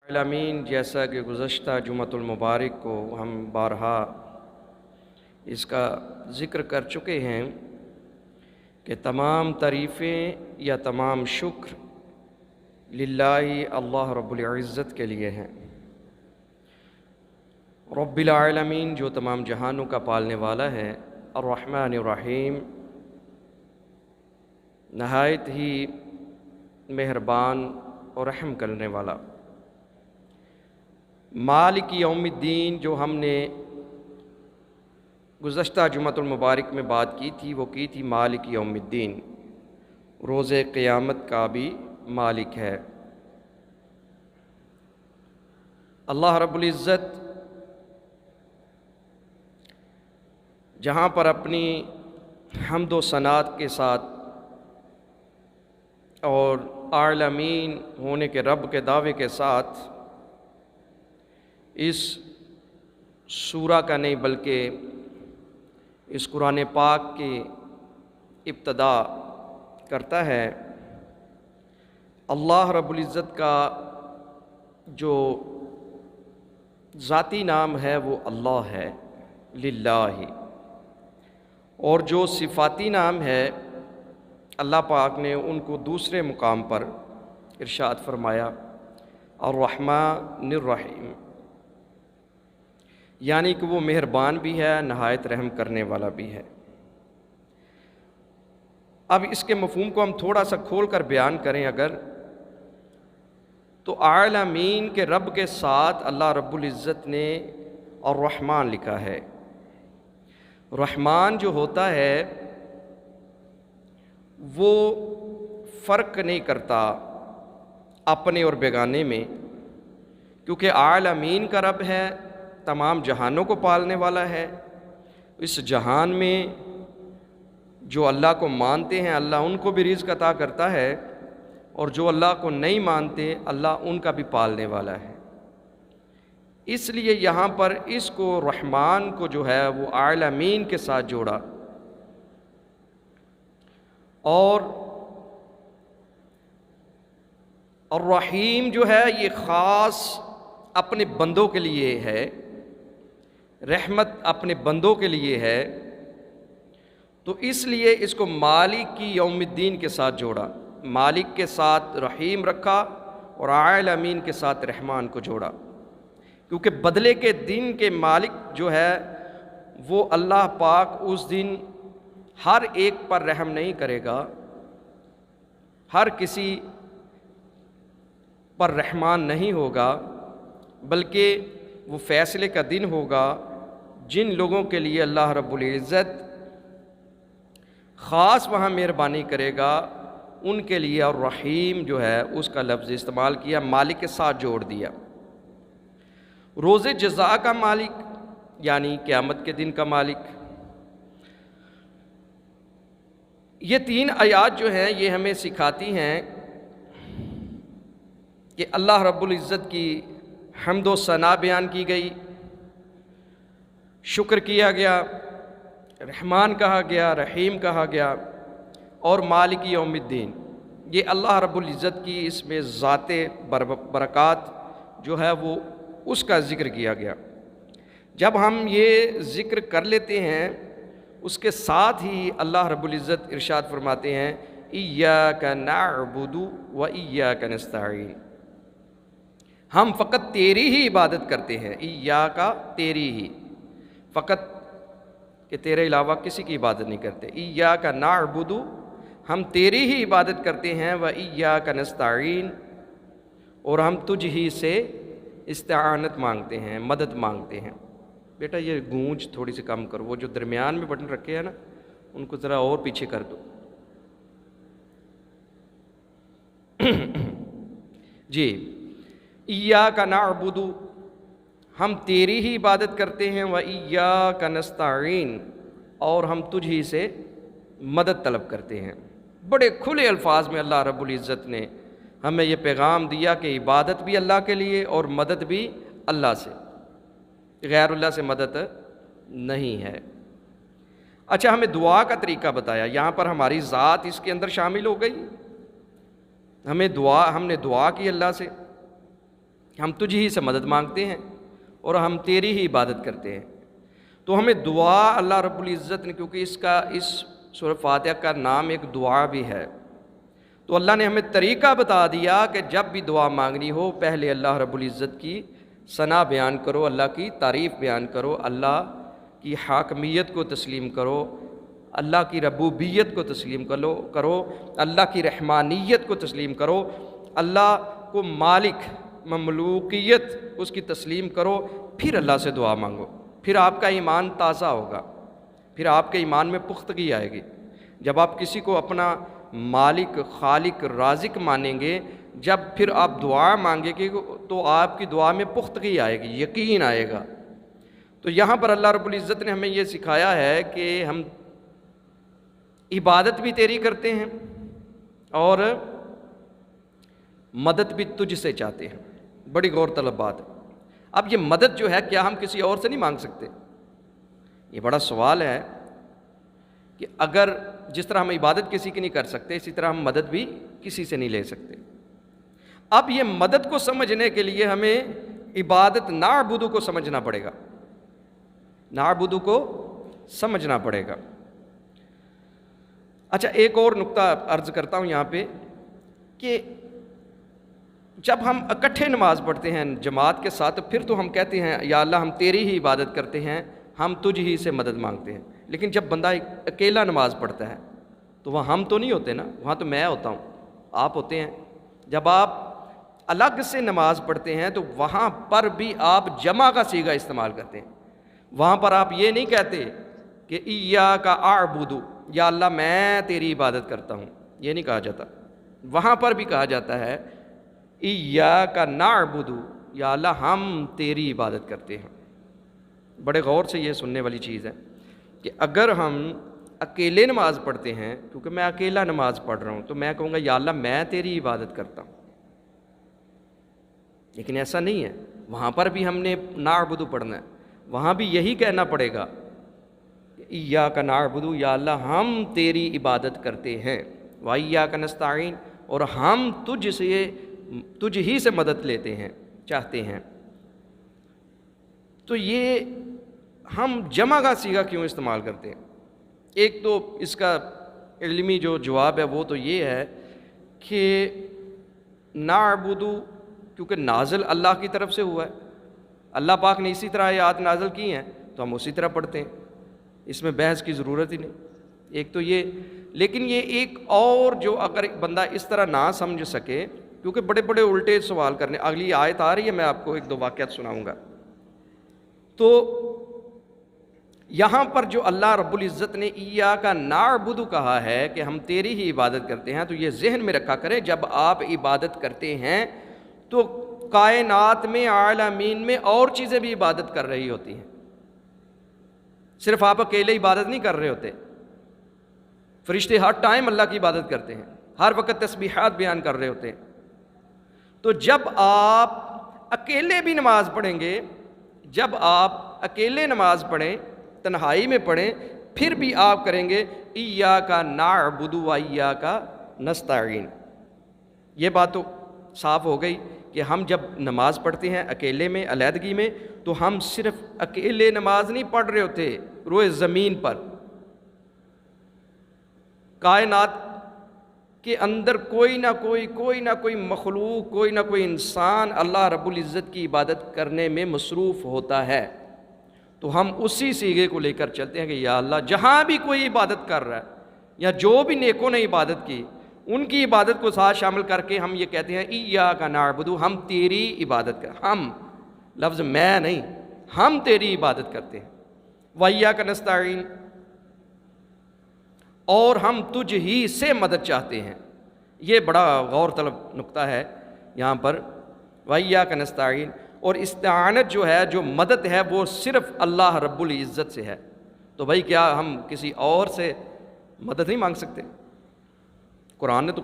عالمین، جیسا کہ گزشتہ جمعۃ المبارک کو ہم بارہا اس کا ذکر کر چکے ہیں کہ تمام تعریفیں یا تمام شکر للہ اللہ رب العزت کے لیے ہیں۔ رب العالمین جو تمام جہانوں کا پالنے والا ہے، الرحمن الرحیم، نہایت ہی مہربان اور رحم کرنے والا۔ مالک یوم الدین جو ہم نے گزشتہ جمعۃ المبارک میں بات کی تھی، وہ کی تھی مالک یوم الدین، روز قیامت کا بھی مالک ہے۔ اللہ رب العزت جہاں پر اپنی حمد و ثناء کے ساتھ اور عالمین ہونے کے رب کے دعوے کے ساتھ اس سورہ کا نہیں بلکہ اس قرآن پاک کی ابتدا کرتا ہے، اللہ رب العزت کا جو ذاتی نام ہے وہ اللہ ہے، للہ، اور جو صفاتی نام ہے اللہ پاک نے ان کو دوسرے مقام پر ارشاد فرمایا، الرحمن الرحیم، یعنی کہ وہ مہربان بھی ہے، نہایت رحم کرنے والا بھی ہے۔ اب اس کے مفہوم کو ہم تھوڑا سا کھول کر بیان کریں اگر، تو عالمین کے رب کے ساتھ اللہ رب العزت نے الرحمن لکھا ہے۔ رحمان جو ہوتا ہے وہ فرق نہیں کرتا اپنے اور بیگانے میں، کیونکہ عالمین کا رب ہے، تمام جہانوں کو پالنے والا ہے۔ اس جہان میں جو اللہ کو مانتے ہیں اللہ ان کو بھی رزق عطا کرتا ہے، اور جو اللہ کو نہیں مانتے اللہ ان کا بھی پالنے والا ہے۔ اس لیے یہاں پر اس کو رحمان کو جو ہے وہ عالمین کے ساتھ جوڑا، اور الرحیم جو ہے یہ خاص اپنے بندوں کے لیے ہے، رحمت اپنے بندوں کے لیے ہے، تو اس لیے اس کو مالک کی یوم الدین کے ساتھ جوڑا، مالک کے ساتھ رحیم رکھا اور عالمین کے ساتھ رحمان کو جوڑا، کیونکہ بدلے کے دن کے مالک جو ہے وہ اللہ پاک اس دن ہر ایک پر رحم نہیں کرے گا، ہر کسی پر رحمان نہیں ہوگا، بلکہ وہ فیصلے کا دن ہوگا جن لوگوں کے لیے اللہ رب العزت خاص وہاں مہربانی کرے گا ان کے لیے الرحیم جو ہے اس کا لفظ استعمال کیا، مالک کے ساتھ جوڑ دیا۔ روز جزا کا مالک یعنی قیامت کے دن کا مالک۔ یہ تین آیات جو ہیں یہ ہمیں سکھاتی ہیں کہ اللہ رب العزت کی حمد و ثناء بیان کی گئی، شکر کیا گیا، رحمان کہا گیا، رحیم کہا گیا، اور مالک یوم الدین، یہ اللہ رب العزت کی اس میں ذات برکات جو ہے وہ اس کا ذکر کیا گیا۔ جب ہم یہ ذکر کر لیتے ہیں اس کے ساتھ ہی اللہ رب العزت ارشاد فرماتے ہیں، ایاک نعبد و ایاک نستعین، ہم فقط تیری ہی عبادت کرتے ہیں، ایاک تیری ہی، فقط کہ تیرے علاوہ کسی کی عبادت نہیں کرتے، ایاک نعبد، ہم تیری ہی عبادت کرتے ہیں، و ایاک نستعین، اور ہم تجھ ہی سے استعانت مانگتے ہیں، مدد مانگتے ہیں۔ بیٹا یہ گونج تھوڑی سی کم کرو، وہ جو درمیان میں بٹن رکھے ہیں نا ان کو ذرا اور پیچھے کر دو۔ جی، ایاک نعبد، ہم تیری ہی عبادت کرتے ہیں، و ایاک نستعین، اور ہم تجھ ہی سے مدد طلب کرتے ہیں۔ بڑے کھلے الفاظ میں اللہ رب العزت نے ہمیں یہ پیغام دیا کہ عبادت بھی اللہ کے لیے اور مدد بھی اللہ سے، غیر اللہ سے مدد نہیں ہے۔ اچھا، ہمیں دعا کا طریقہ بتایا، یہاں پر ہماری ذات اس کے اندر شامل ہو گئی، ہم نے دعا کی اللہ سے، کہ ہم تجھ ہی سے مدد مانگتے ہیں اور ہم تیری ہی عبادت کرتے ہیں۔ تو ہمیں دعا اللہ رب العزت نے، کیونکہ اس سورہ فاتحہ کا نام ایک دعا بھی ہے، تو اللہ نے ہمیں طریقہ بتا دیا کہ جب بھی دعا مانگنی ہو پہلے اللہ رب العزت کی ثنا بیان کرو، اللہ کی تعریف بیان کرو، اللہ کی حاکمیت کو تسلیم کرو، اللہ کی ربوبیت کو تسلیم کرو، اللہ کی رحمانیت کو تسلیم کرو، اللہ کو مالک مملوکیت اس کی تسلیم کرو، پھر اللہ سے دعا مانگو، پھر آپ کا ایمان تازہ ہوگا، پھر آپ کے ایمان میں پختگی آئے گی۔ جب آپ کسی کو اپنا مالک خالق رازق مانیں گے، جب پھر آپ دعا مانگیں گے تو آپ کی دعا میں پختگی آئے گی، یقین آئے گا۔ تو یہاں پر اللہ رب العزت نے ہمیں یہ سکھایا ہے کہ ہم عبادت بھی تیری کرتے ہیں اور مدد بھی تجھ سے چاہتے ہیں۔ بڑی غور طلب بات ہے۔ اب یہ مدد جو ہے کیا ہم کسی اور سے نہیں مانگ سکتے؟ یہ بڑا سوال ہے کہ اگر جس طرح ہم عبادت کسی کی نہیں کر سکتے، اسی طرح ہم مدد بھی کسی سے نہیں لے سکتے۔ اب یہ مدد کو سمجھنے کے لیے ہمیں عبادت نعبدو کو سمجھنا پڑے گا، نعبدو کو سمجھنا پڑے گا۔ اچھا، ایک اور نقطہ عرض کرتا ہوں یہاں پہ کہ جب ہم اکٹھے نماز پڑھتے ہیں جماعت کے ساتھ، پھر تو ہم کہتے ہیں یا اللہ ہم تیری ہی عبادت کرتے ہیں، ہم تجھ ہی سے مدد مانگتے ہیں۔ لیکن جب بندہ اکیلا نماز پڑھتا ہے تو وہاں ہم تو نہیں ہوتے نا، وہاں تو میں ہوتا ہوں، آپ ہوتے ہیں۔ جب آپ الگ سے نماز پڑھتے ہیں تو وہاں پر بھی آپ جمع کا صیغہ استعمال کرتے ہیں۔ وہاں پر آپ یہ نہیں کہتے کہ ایاک اعبدو، یا اللہ میں تیری عبادت کرتا ہوں، یہ نہیں کہا جاتا۔ وہاں پر بھی کہا جاتا ہے ایاک نعبدو، یا اللہ ہم تیری عبادت کرتے ہیں۔ بڑے غور سے یہ سننے والی چیز ہے کہ اگر ہم اکیلے نماز پڑھتے ہیں، کیونکہ میں اکیلا نماز پڑھ رہا ہوں، تو میں کہوں گا یا اللہ میں تیری عبادت کرتا ہوں، لیکن ایسا نہیں ہے۔ وہاں پر بھی ہم نے نعبدو پڑھنا ہے، وہاں بھی یہی کہنا پڑے گا ایاک نعبدو، یا اللہ ہم تیری عبادت کرتے ہیں، وایاک نستعین، اور ہم تجھ ہی سے مدد لیتے ہیں، چاہتے ہیں۔ تو یہ ہم جمع کا صیغہ کیوں استعمال کرتے ہیں؟ ایک تو اس کا علمی جو جواب ہے وہ تو یہ ہے کہ نعبدو کیونکہ نازل اللہ کی طرف سے ہوا ہے، اللہ پاک نے اسی طرح آیات نازل کی ہیں تو ہم اسی طرح پڑھتے ہیں، اس میں بحث کی ضرورت ہی نہیں۔ ایک تو یہ، لیکن یہ ایک اور جو اگر بندہ اس طرح نہ سمجھ سکے، کیونکہ بڑے بڑے الٹے سوال کرنے، اگلی آیت آ رہی ہے، میں آپ کو ایک دو واقعات سناؤں گا۔ تو یہاں پر جو اللہ رب العزت نے ایاک نعبدو کہا ہے کہ ہم تیری ہی عبادت کرتے ہیں، تو یہ ذہن میں رکھا کریں جب آپ عبادت کرتے ہیں تو کائنات میں عالمین میں اور چیزیں بھی عبادت کر رہی ہوتی ہیں، صرف آپ اکیلے عبادت نہیں کر رہے ہوتے۔ فرشتے ہر ٹائم اللہ کی عبادت کرتے ہیں، ہر وقت تسبیحات بیان کر رہے ہوتے ہیں۔ تو جب آپ اکیلے بھی نماز پڑھیں گے، جب آپ اکیلے نماز پڑھیں، تنہائی میں پڑھیں، پھر بھی آپ کریں گے ایاک نعبدو و ایاک نستعین۔ یہ بات تو صاف ہو گئی کہ ہم جب نماز پڑھتے ہیں اکیلے میں، علیحدگی میں، تو ہم صرف اکیلے نماز نہیں پڑھ رہے ہوتے، روئے زمین پر کائنات کے اندر کوئی نہ کوئی مخلوق، کوئی نہ کوئی انسان اللہ رب العزت کی عبادت کرنے میں مصروف ہوتا ہے، تو ہم اسی صیغے کو لے کر چلتے ہیں کہ یا اللہ جہاں بھی کوئی عبادت کر رہا ہے یا جو بھی نیکوں نے عبادت کی، ان کی عبادت کو ساتھ شامل کر کے ہم یہ کہتے ہیں ایاک نعبدو، ہم تیری عبادت کر، ہم لفظ میں نہیں، ہم تیری عبادت کرتے ہیں، وایاک نستعین، اور ہم تجھ ہی سے مدد چاہتے ہیں۔ یہ بڑا غور طلب نقطہ ہے یہاں پر، وایاک نستعین، اور استعانت جو ہے، جو مدد ہے، وہ صرف اللہ رب العزت سے ہے۔ تو بھائی کیا ہم کسی اور سے مدد نہیں مانگ سکتے؟ قرآن نے تو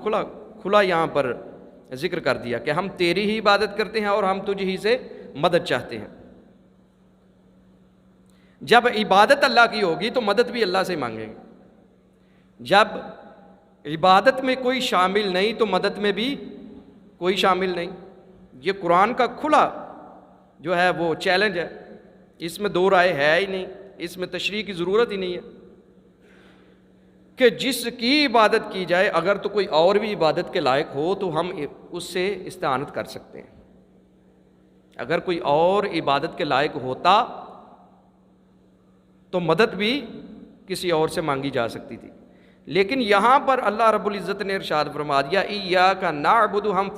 کھلا یہاں پر ذکر کر دیا کہ ہم تیری ہی عبادت کرتے ہیں اور ہم تجھ ہی سے مدد چاہتے ہیں۔ جب عبادت اللہ کی ہوگی تو مدد بھی اللہ سے مانگیں گے، جب عبادت میں کوئی شامل نہیں تو مدد میں بھی کوئی شامل نہیں۔ یہ قرآن کا کھلا جو ہے وہ چیلنج ہے، اس میں دو رائے ہے ہی نہیں، اس میں تشریح کی ضرورت ہی نہیں ہے کہ جس کی عبادت کی جائے اگر تو کوئی اور بھی عبادت کے لائق ہو تو ہم اس سے استعانت کر سکتے ہیں۔ اگر کوئی اور عبادت کے لائق ہوتا تو مدد بھی کسی اور سے مانگی جا سکتی تھی، لیکن یہاں پر اللہ رب العزت نے ارشاد فرما دیا ایاک نعبد، ہم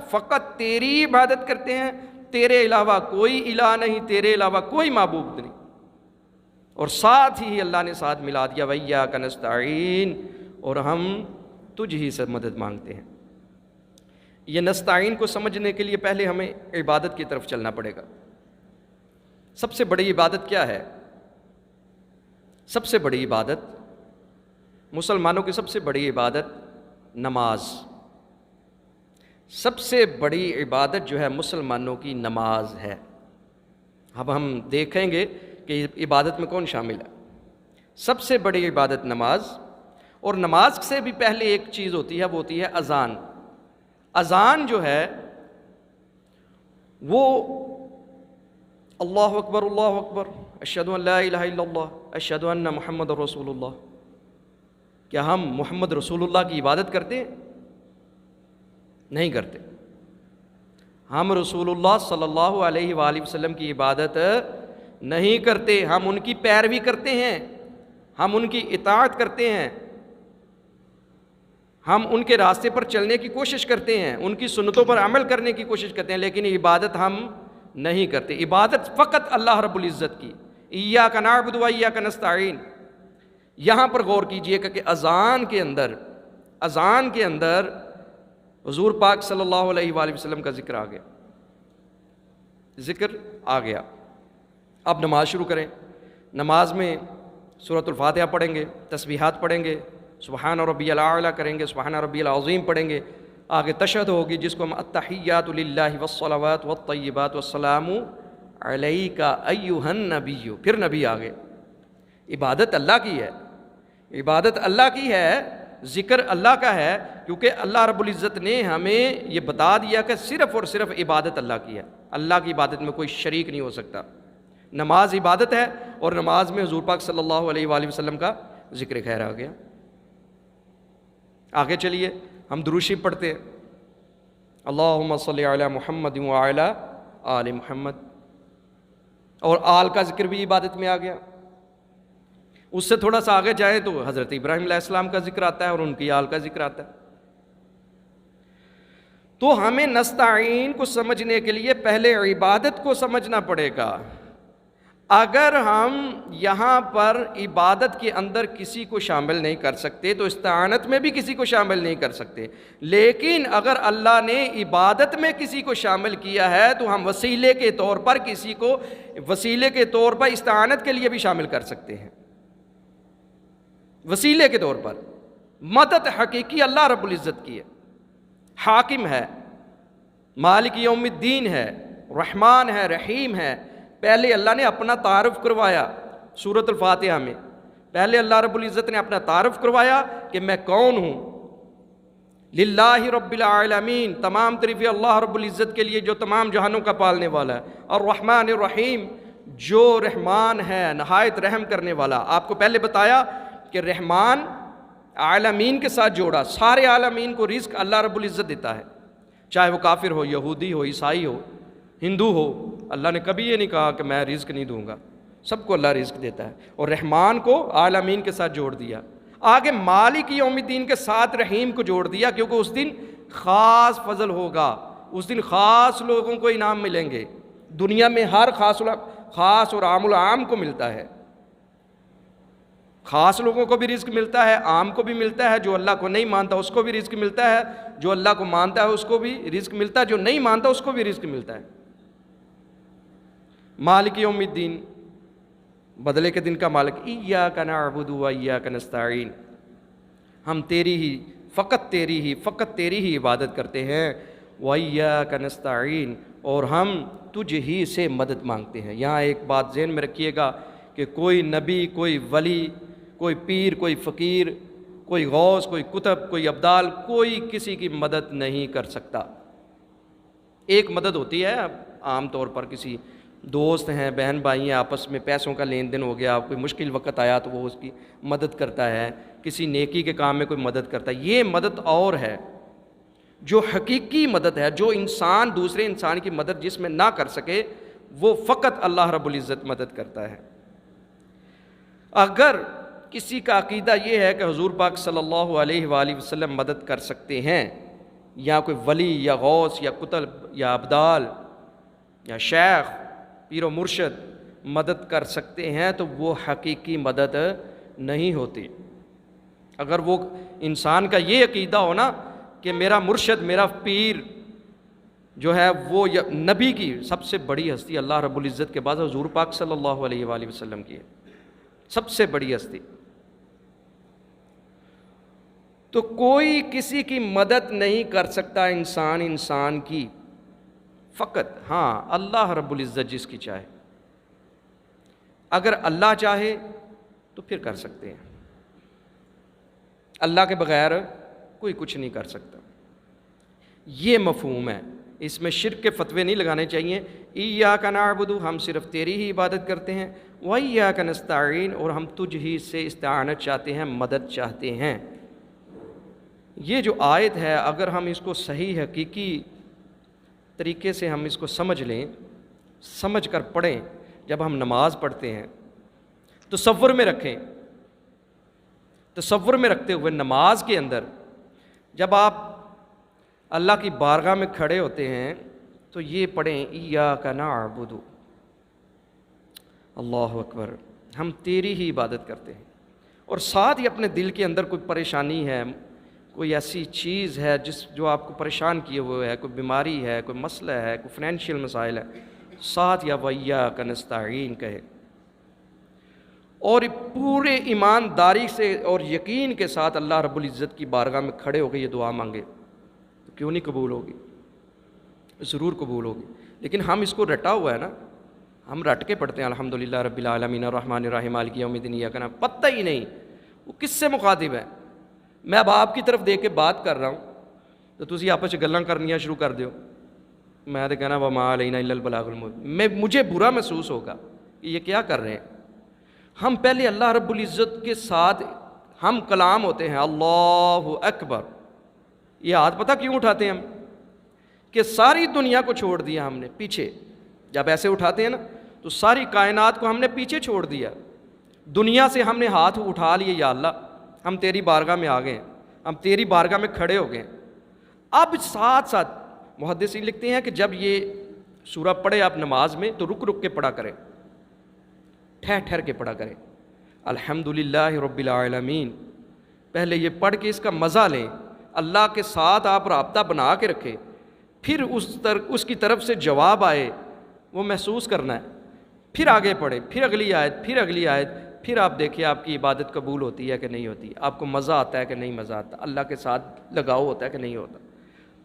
فقط تیری عبادت کرتے ہیں، تیرے علاوہ کوئی الہ نہیں، تیرے علاوہ کوئی معبود نہیں۔ اور ساتھ ہی اللہ نے ساتھ ملا دیا وَإِيَّاكَ نَسْتَعِينُ، اور ہم تجھ ہی سے مدد مانگتے ہیں۔ یہ نستعین کو سمجھنے کے لیے پہلے ہمیں عبادت کی طرف چلنا پڑے گا۔ سب سے بڑی عبادت کیا ہے؟ سب سے بڑی عبادت، مسلمانوں کی سب سے بڑی عبادت نماز۔ سب سے بڑی عبادت جو ہے مسلمانوں کی نماز ہے۔ اب ہم دیکھیں گے کہ عبادت میں کون شامل ہے۔ سب سے بڑی عبادت نماز، اور نماز سے بھی پہلے ایک چیز ہوتی ہے، وہ ہوتی ہے اذان۔ اذان جو ہے وہ اللہ اکبر اشہد ان لا الہ الا اللہ اشہد ان محمد رسول اللہ، کیا ہم محمد رسول اللہ کی عبادت کرتے ہیں؟ نہیں کرتے۔ ہم رسول اللہ صلی اللہ علیہ وآلہ وسلم کی عبادت نہیں کرتے، ہم ان کی پیروی کرتے ہیں، ہم ان کی اطاعت کرتے ہیں، ہم ان کے راستے پر چلنے کی کوشش کرتے ہیں، ان کی سنتوں پر عمل کرنے کی کوشش کرتے ہیں، لیکن عبادت ہم نہیں کرتے۔ عبادت فقط اللہ رب العزت کی، ایاک نعبد و ایاک نستعین۔ یہاں پر غور کیجئے کہ اذان کے اندر حضور پاک صلی اللہ علیہ وآلہ وسلم کا ذکر آ گیا۔ اب نماز شروع کریں۔ نماز میں سورۃ الفاتحہ پڑھیں گے، تسبیحات پڑھیں گے، سبحان ربی الاعلیٰ کریں گے، سبحان ربی العظیم پڑھیں گے، آگے تشہد ہوگی جس کو ہم التحیات للہ والصلوات والطیبات والسلام علیک ایھا النبی، پھر نبی آگے۔ عبادت اللہ کی ہے، عبادت اللہ کی ہے، ذکر اللہ کا ہے، کیونکہ اللہ رب العزت نے ہمیں یہ بتا دیا کہ صرف اور صرف عبادت اللہ کی ہے، اللہ کی عبادت میں کوئی شریک نہیں ہو سکتا۔ نماز عبادت ہے، اور نماز میں حضور پاک صلی اللہ علیہ وآلہ وسلم کا ذکر خیر آ گیا۔ آگے چلیے، ہم درود شریف پڑھتے ہیں، اللہم صلی علی محمد وعلی آل محمد، اور آل کا ذکر بھی عبادت میں آ گیا۔ اس سے تھوڑا سا آگے جائیں تو حضرت ابراہیم علیہ السلام کا ذکر آتا ہے اور ان کی آل کا ذکر آتا ہے۔ تو ہمیں نستعین کو سمجھنے کے لیے پہلے عبادت کو سمجھنا پڑے گا۔ اگر ہم یہاں پر عبادت کے اندر کسی کو شامل نہیں کر سکتے تو استعانت میں بھی کسی کو شامل نہیں کر سکتے، لیکن اگر اللہ نے عبادت میں کسی کو شامل کیا ہے تو ہم وسیلے کے طور پر کسی کو وسیلے کے طور پر استعانت کے لیے بھی شامل کر سکتے ہیں۔ وسیلے کے طور پر مدد حقیقی اللہ رب العزت کی ہے، حاکم ہے، مالک یوم الدین ہے، رحمان ہے، رحیم ہے۔ پہلے اللہ نے اپنا تعارف کروایا سورۃ الفاتحہ میں، پہلے اللہ رب العزت نے اپنا تعارف کروایا کہ میں کون ہوں۔ للہ رب العالمین، تمام تعریفیں اللہ رب العزت کے لیے جو تمام جہانوں کا پالنے والا ہے، اور الرحمن الرحیم، جو رحمان ہے نہایت رحم کرنے والا۔ آپ کو پہلے بتایا کہ رحمان عالمین کے ساتھ جوڑا، سارے عالمین کو رزق اللہ رب العزت دیتا ہے، چاہے وہ کافر ہو، یہودی ہو، عیسائی ہو، ہندو ہو۔ اللہ نے کبھی یہ نہیں کہا کہ میں رزق نہیں دوں گا، سب کو اللہ رزق دیتا ہے، اور رحمان کو عالمین کے ساتھ جوڑ دیا۔ آگے مالک یوم الدین کے ساتھ رحیم کو جوڑ دیا، کیونکہ اس دن خاص فضل ہوگا، اس دن خاص لوگوں کو انعام ملیں گے۔ دنیا میں ہر خاص اور عام العام کو ملتا ہے، خاص لوگوں کو بھی رزق ملتا ہے، عام کو بھی ملتا ہے، جو اللہ کو نہیں مانتا اس کو بھی رزق ملتا ہے، جو اللہ کو مانتا ہے اس کو بھی رزق ملتا ہے، جو نہیں مانتا اس کو بھی رزق ملتا ہے۔ مالک یوم الدین، بدلے کے دن کا مالک، ایاک نعبد و ایاک نستعین، ہم فقط تیری ہی عبادت کرتے ہیں، و ایاک نستعین، اور ہم تجھ ہی سے مدد مانگتے ہیں۔ یہاں ایک بات ذہن میں رکھیے گا کہ کوئی نبی، کوئی ولی، کوئی پیر، کوئی فقیر، کوئی غوث، کوئی کتب، کوئی ابدال، کوئی کسی کی مدد نہیں کر سکتا۔ ایک مدد ہوتی ہے عام طور پر، کسی دوست ہیں، بہن بھائی ہیں، آپس میں پیسوں کا لین دین ہو گیا، کوئی مشکل وقت آیا تو وہ اس کی مدد کرتا ہے، کسی نیکی کے کام میں کوئی مدد کرتا ہے. یہ مدد اور ہے. جو حقیقی مدد ہے، جو انسان دوسرے انسان کی مدد جس میں نہ کر سکے، وہ فقط اللہ رب العزت مدد کرتا ہے. اگر کسی کا عقیدہ یہ ہے کہ حضور پاک صلی اللہ علیہ وآلہ وسلم مدد کر سکتے ہیں، یا کوئی ولی یا غوث یا قطب یا ابدال یا شیخ پیر و مرشد مدد کر سکتے ہیں، تو وہ حقیقی مدد نہیں ہوتی. اگر وہ انسان کا یہ عقیدہ ہو نا کہ میرا مرشد، میرا پیر جو ہے وہ نبی کی سب سے بڑی ہستی اللہ رب العزت کے بعد حضور پاک صلی اللہ علیہ وآلہ وسلم کی ہے، سب سے بڑی ہستی، تو کوئی کسی کی مدد نہیں کر سکتا انسان کی، فقط ہاں اللہ رب العزت جس کی چاہے. اگر اللہ چاہے تو پھر کر سکتے ہیں، اللہ کے بغیر کوئی کچھ نہیں کر سکتا. یہ مفہوم ہے، اس میں شرک کے فتوے نہیں لگانے چاہیے. ایاک نعبد، ہم صرف تیری ہی عبادت کرتے ہیں، وایاک نستعین، اور ہم تجھ ہی سے استعانت چاہتے ہیں، مدد چاہتے ہیں. یہ جو آیت ہے، اگر ہم اس کو صحیح حقیقی طریقے سے ہم اس کو سمجھ لیں، سمجھ کر پڑھیں، جب ہم نماز پڑھتے ہیں تصور میں رکھیں، تصور میں رکھتے ہوئے نماز کے اندر جب آپ اللہ کی بارگاہ میں کھڑے ہوتے ہیں تو یہ پڑھیں ایاک نعبد، اللہ اکبر، ہم تیری ہی عبادت کرتے ہیں. اور ساتھ ہی اپنے دل کے اندر کوئی پریشانی ہے، کوئی ایسی چیز ہے جو آپ کو پریشان کیے ہوئے ہے، کوئی بیماری ہے، کوئی مسئلہ ہے، کوئی فائنینشیل مسائل ہے، ساتھ یا وایاک نستعین کہے، اور پورے ایمانداری سے اور یقین کے ساتھ اللہ رب العزت کی بارگاہ میں کھڑے ہو کے یہ دعا مانگے، تو کیوں نہیں قبول ہوگی؟ ضرور قبول ہوگی. لیکن ہم اس کو رٹا ہوا ہے نا، ہم رٹ کے پڑھتے ہیں الحمدللہ رب العالمین الرحمن الرحیم مالک یوم الدین ایاک نعبد، پتہ ہی نہیں وہ کس سے مخاطب ہے. میں اب آپ کی طرف دیکھ کے بات کر رہا ہوں تو تسی آپس گلاں کرنیاں شروع کر دیو، میں تو کہنا وما علینا الا البلاغ المبین، مجھے برا محسوس ہوگا کہ یہ کیا کر رہے ہیں. ہم پہلے اللہ رب العزت کے ساتھ ہم کلام ہوتے ہیں اللہ اکبر، یہ ہاتھ پتہ کیوں اٹھاتے ہیں ہم؟ کہ ساری دنیا کو چھوڑ دیا ہم نے پیچھے. جب ایسے اٹھاتے ہیں نا تو ساری کائنات کو ہم نے پیچھے چھوڑ دیا، دنیا سے ہم نے ہاتھ اٹھا لیے، یا اللہ ہم تیری بارگاہ میں آ گئے ہیں، ہم تیری بارگاہ میں کھڑے ہو گئے ہیں. اب ساتھ ساتھ محدثین لکھتے ہیں کہ جب یہ سورہ پڑھے آپ نماز میں تو رک رک کے پڑھا کریں، ٹھہر ٹھہر کے پڑھا کریں. الحمدللہ رب العالمین، پہلے یہ پڑھ کے اس کا مزہ لیں، اللہ کے ساتھ آپ رابطہ بنا کے رکھیں، پھر اس کی طرف سے جواب آئے وہ محسوس کرنا ہے، پھر آگے پڑھیں، پھر اگلی آیت، پھر اگلی آیت، پھر آپ دیکھیں آپ کی عبادت قبول ہوتی ہے کہ نہیں ہوتی، آپ کو مزہ آتا ہے کہ نہیں مزہ آتا، اللہ کے ساتھ لگاؤ ہوتا ہے کہ نہیں ہوتا.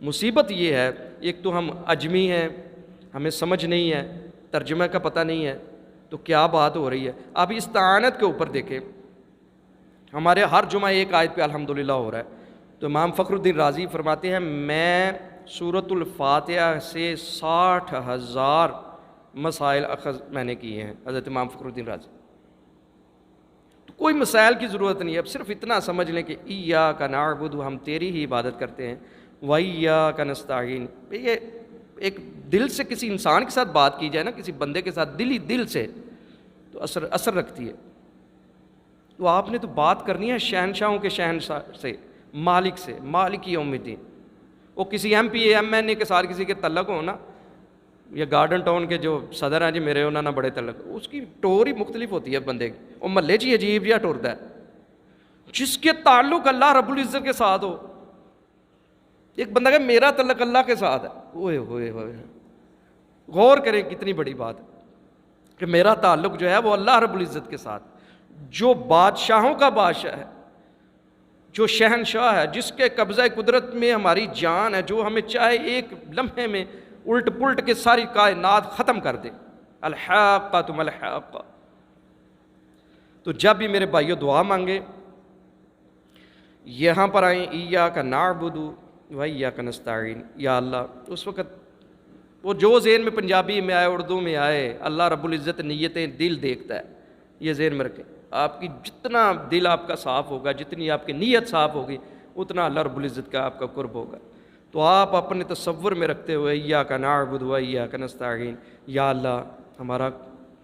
مصیبت یہ ہے، ایک تو ہم عجمی ہیں، ہمیں سمجھ نہیں ہے، ترجمہ کا پتہ نہیں ہے، تو کیا بات ہو رہی ہے. اب استعانت کے اوپر دیکھیں، ہمارے ہر جمعہ ایک آیت پہ الحمدللہ ہو رہا ہے. تو امام فخر الدین رازی فرماتے ہیں میں سورۃ الفاتحہ سے 60,000 مسائل اخذ میں نے کیے ہیں. حضرت امام فخر الدین رازی. تو کوئی مسائل کی ضرورت نہیں ہے، اب صرف اتنا سمجھ لیں کہ ایاک نعبد، ہم تیری ہی عبادت کرتے ہیں، وایاک نستعین. یہ ایک دل سے کسی انسان کے ساتھ بات کی جائے نا، کسی بندے کے ساتھ دل سے، تو اثر رکھتی ہے. تو آپ نے تو بات کرنی ہے شہنشاہوں کے شہنشاہ سے، مالک سے، مالک یوم الدین. وہ کسی ایم پی ایم این اے کے ساتھ کسی کے تعلق ہو نا، یا گارڈن ٹاؤن کے جو صدر ہیں جی میرے، انہوں نے بڑے تعلق، اس کی ٹور ہی مختلف ہوتی ہے بندے کی. وہ محلے جی عجیب جہا ٹورتا ہے. جس کے تعلق اللہ رب العزت کے ساتھ ہو، ایک بندہ کہ میرا تعلق اللہ کے ساتھ ہے، اوئے ہوئے ہوئے، غور کریں کتنی بڑی بات ہے کہ میرا تعلق جو ہے وہ اللہ رب العزت کے ساتھ، جو بادشاہوں کا بادشاہ ہے، جو شہنشاہ ہے، جس کے قبضہ قدرت میں ہماری جان ہے، جو ہمیں چاہے ایک لمحے میں الٹ پلٹ کے ساری کائنات ختم کر دے. الحاقۃ ما الحاقۃ. تو جب بھی میرے بھائیو دعا مانگے، یہاں پر آئیں ایاک نعبد و ایاک نستعین، یا اللہ. اس وقت وہ جو ذہن میں پنجابی میں آئے، اردو میں آئے، اللہ رب العزت نیتیں دل دیکھتا ہے، یہ ذہن میں رکھیں۔ آپ کی جتنا دل آپ کا صاف ہوگا، جتنی آپ کی نیت صاف ہوگی، اتنا اللہ رب العزت کا آپ کا قرب ہوگا۔ تو آپ اپنے تصور میں رکھتے ہوئے ایاک نعبد و ایاک نستعین، یا اللہ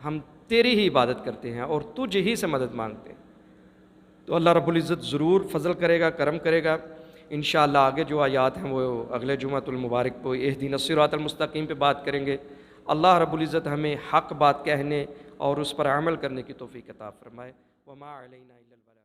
ہم تیری ہی عبادت کرتے ہیں اور تجھ ہی سے مدد مانگتے ہیں، تو اللہ رب العزت ضرور فضل کرے گا، کرم کرے گا۔ انشاءاللہ آگے جو آیات ہیں وہ اگلے جمعۃ المبارک کو اہدنا الصراط المستقیم پہ بات کریں گے۔ اللہ رب العزت ہمیں حق بات کہنے اور اس پر عمل کرنے کی توفیق عطا فرمائے۔ وما علینا الا البلاغ۔